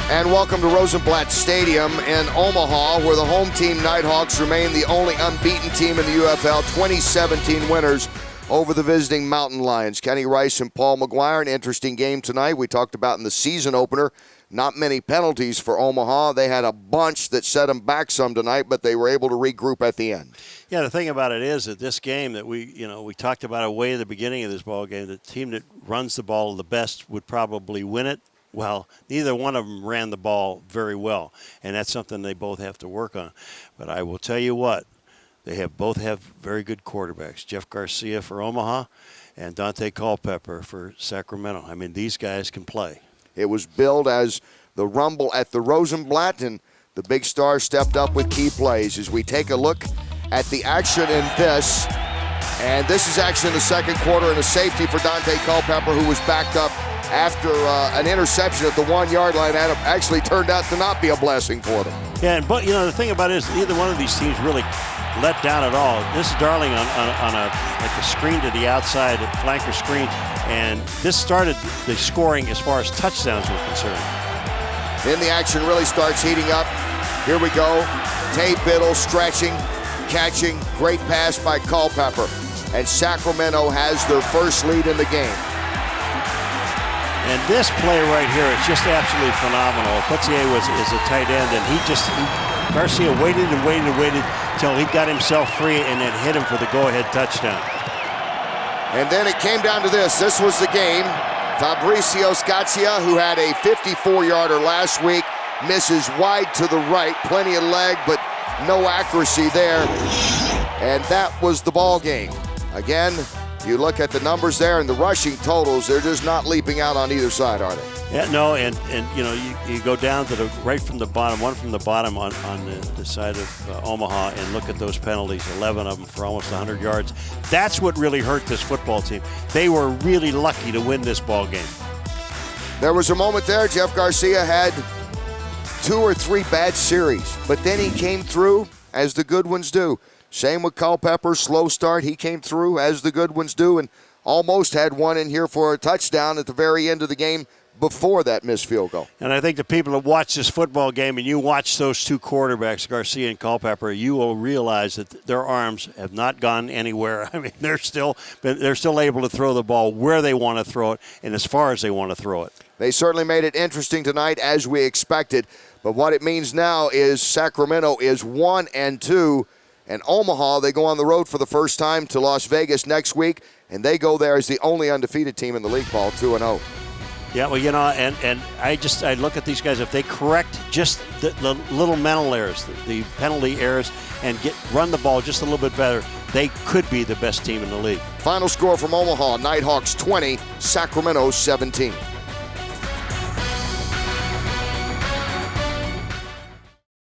And welcome to Rosenblatt Stadium in Omaha, where the home team Nighthawks remain the only unbeaten team in the UFL, 2017 winners over the visiting Mountain Lions. Kenny Rice and Paul McGuire, an interesting game tonight. We talked about in the season opener, not many penalties for Omaha. They had a bunch that set them back some tonight, but they were able to regroup at the end. Yeah, the thing about it is that this game that we talked about it way at the beginning of this ball game, the team that runs the ball the best would probably win it. Well, neither one of them ran the ball very well, and that's something they both have to work on. But I will tell you what, they both have very good quarterbacks. Jeff Garcia for Omaha and Dante Culpepper for Sacramento. I mean, these guys can play. It was billed as the Rumble at the Rosenblatt, and the big star stepped up with key plays. As we take a look at the action in this, and this is action in the second quarter, and a safety for Dante Culpepper, who was backed up after an interception at the 1 yard line. Actually turned out to not be a blessing for them. Yeah, but the thing about it is neither one of these teams really let down at all. This is Darling on a screen to the outside, a flanker screen, and this started the scoring as far as touchdowns were concerned. Then the action really starts heating up. Here we go. Tay Biddle stretching, catching, great pass by Culpepper, and Sacramento has their first lead in the game. And this play right here is just absolutely phenomenal. Coutier is a tight end, and Garcia waited and waited and waited until he got himself free and then hit him for the go-ahead touchdown. And then it came down to this. This was the game. Fabricio Scazia, who had a 54-yarder last week, misses wide to the right. Plenty of leg, but no accuracy there. And that was the ball game. Again, you look at the numbers there and the rushing totals, they're just not leaping out on either side, are they? Yeah, no, and you go down to the right from the bottom, one from the bottom on the side of Omaha, and look at those penalties, 11 of them for almost 100 yards. That's what really hurt this football team. They were really lucky to win this ball game. There was a moment there, Jeff Garcia had 2 or 3 bad series, but then he came through as the good ones do. Same with Culpepper, slow start. He came through as the good ones do, and almost had one in here for a touchdown at the very end of the game before that missed field goal. And I think the people that watch this football game and you watch those two quarterbacks, Garcia and Culpepper, you will realize that their arms have not gone anywhere. I mean, they're still able to throw the ball where they want to throw it and as far as they want to throw it. They certainly made it interesting tonight, as we expected. But what it means now is Sacramento is 1-2. And Omaha, they go on the road for the first time to Las Vegas next week, and they go there as the only undefeated team in the league, Paul, 2-0. Yeah, well, and I look at these guys, if they correct just the little mental errors, the penalty errors, and run the ball just a little bit better, they could be the best team in the league. Final score from Omaha, Nighthawks 20, Sacramento 17.